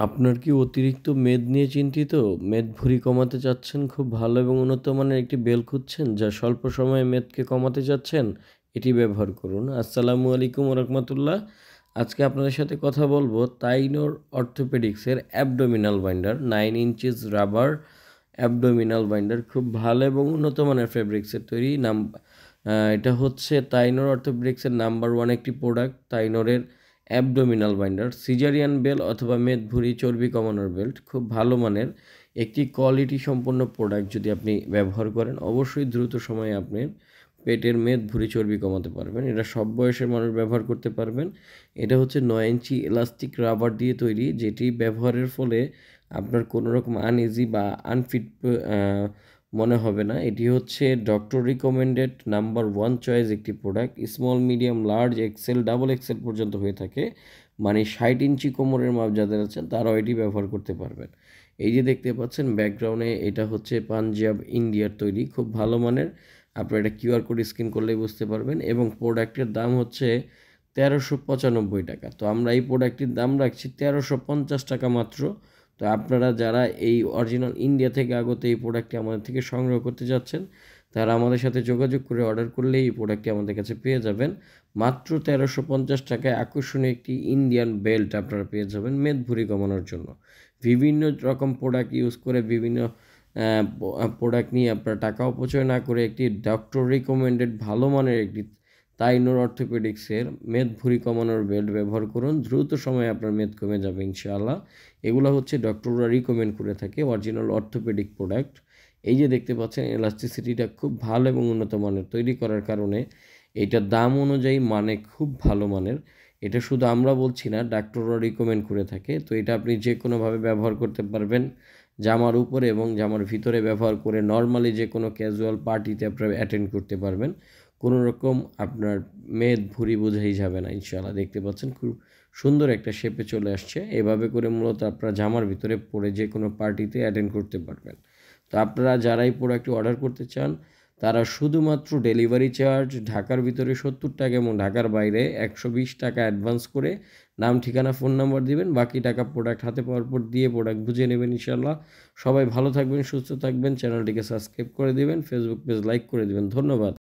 আপনার কি অতিরিক্ত মেদ নিয়ে চিন্তিত? মেদ ভুঁড়ি কমাতে চাচ্ছেন, খুব ভালো এবং উন্নত মানের একটি বেল্ট খুঁজছেন যা স্বল্প সময়ে মেদকে কমাতে চাচ্ছেন? এটি ব্যবহার করুন। আসসালামু আলাইকুম ওয়া রাহমাতুল্লাহ। আজকে আপনাদের সাথে কথা বলবো তাইনোর অর্থোপেডিক্সের abdominal binder 9 inches rubber abdominal binder খুব ভালো এবং উন্নত মানের ফেব্রিক্সের তৈরি। এটা হচ্ছে তাইনোর অর্থোপেডিক্সের নাম্বার 1 একটি প্রোডাক্ট। তাইনোরের অ্যাবডোমিনাল বাইন্ডার সিজারিয়ান বেল্ট অথবা মেদ ভুঁড়ি চর্বি কমানোর বেল্ট খুব ভালো মানের একটি কোয়ালিটি সম্পন্ন প্রোডাক্ট। যদি আপনি ব্যবহার করেন অবশ্যই দ্রুত সময়ে আপনি পেটের মেদ ভুঁড়ি চর্বি কমাতে পারবেন। এটা সব বয়সের মানুষ ব্যবহার করতে পারবেন। এটা হচ্ছে 9 ইঞ্চি এলাস্টিক রাবার দিয়ে তৈরি, যেটি ব্যবহারের ফলে আপনার কোনো রকম আনইজি বা আনফিট মনে হবে না। এটি হচ্ছে ডক্টর রিকমেন্ডেড নাম্বার 1 চয়েস একটি product. Small, medium, large, XL, double XL পর্যন্ত হয়ে থাকে। মানে 60 ইঞ্চি কোমরের মাপ যাদের আছেন তারাও এটি ব্যবহার করতে পারবেন। এই যে দেখতে পাচ্ছেন ব্যাকগ্রাউন্ডে, এটা হচ্ছে পাঞ্জাব ইন্ডিয়ার তৈরি, খুব ভালো মানের। আপনারা এটা কিউআর কোড স্ক্যান করলেই বুঝতে পারবেন। এবং প্রোডাক্টের দাম হচ্ছে 1395 টাকা। তো আমরা এই প্রোডাক্টটির দাম রাখছি 1350 টাকা মাত্র। তো আপনারা যারা এই অরিজিনাল ইন্ডিয়া থেকে আগত এই প্রোডাক্টটি আমাদের থেকে সংগ্রহ করতে যাচ্ছেন, তারা আমাদের সাথে যোগাযোগ করে অর্ডার করলেই এই প্রোডাক্টটি আমাদের কাছে পেয়ে যাবেন। মাত্র 1350 টাকায় আকর্ষণীয় একটি ইন্ডিয়ান বেল্ট আপনারা পেয়ে যাবেন মেদ ভুঁড়ি কমানোর জন্য। বিভিন্ন রকম প্রোডাক্ট ইউজ করে বিভিন্ন প্রোডাক্ট নিয়ে আপনারা টাকা অপচয় না করে একটি ডক্টর রিকমেন্ডেড ভালো মানের একটি তাইনোর অর্থোপেডিক্সের মেদ ভুঁড়ি কমানোর বেল্ট ব্যবহার করুন। দ্রুত সময়ে আপনার মেদ কমে যাবে ইনশাআল্লাহ। এগুলো হচ্ছে ডক্টররা রিকমেন্ড করে থাকে, অরিজিনাল অর্থোপেডিক প্রোডাক্ট। এই যে দেখতে পাচ্ছেন এলাস্টিসিটিটা খুব ভালো এবং উন্নত মানের তৈরি করার কারণে এইটার দাম অনুযায়ী মানে খুব ভালো মানের। এটা শুধু আমরা বলছি না, ডাক্তাররা রিকমেন্ড করে থাকে। তো এটা আপনি যে কোনোভাবে ব্যবহার করতে পারবেন, জামার উপরে এবং জামার ভিতরে ব্যবহার করে নর্মালি যে কোনো ক্যাজুয়াল পার্টিতে আপনারা অ্যাটেন্ড করতে পারবেন। কোনো রকম আপনার মেদ ভুঁড়ি বোঝাই যাবে না ইনশাআল্লাহ। দেখতে পাচ্ছেন খুব সুন্দর একটা শেপে চলে আসছে। এভাবে করে মূলত আপনারা জামার ভিতরে পরে যে কোনো পার্টিতে অ্যাটেন্ড করতে পারবেন। তো আপনারা যারা এই প্রোডাক্টটি অর্ডার করতে চান তারা শুধুমাত্র ডেলিভারি চার্জ ঢাকার ভিতরে 70 টাকা এবং ঢাকার বাইরে 120 টাকা অ্যাডভান্স করে নাম, ঠিকানা, ফোন নাম্বার দিবেন। বাকি টাকা প্রোডাক্ট হাতে পাওয়ার পর দিয়ে প্রোডাক্ট বুঝে নেবেন ইনশাআল্লাহ। সবাই ভালো থাকবেন, সুস্থ থাকবেন। চ্যানেলটিকে সাবস্ক্রাইব করে দিবেন, ফেসবুক পেজ লাইক করে দিবেন। ধন্যবাদ।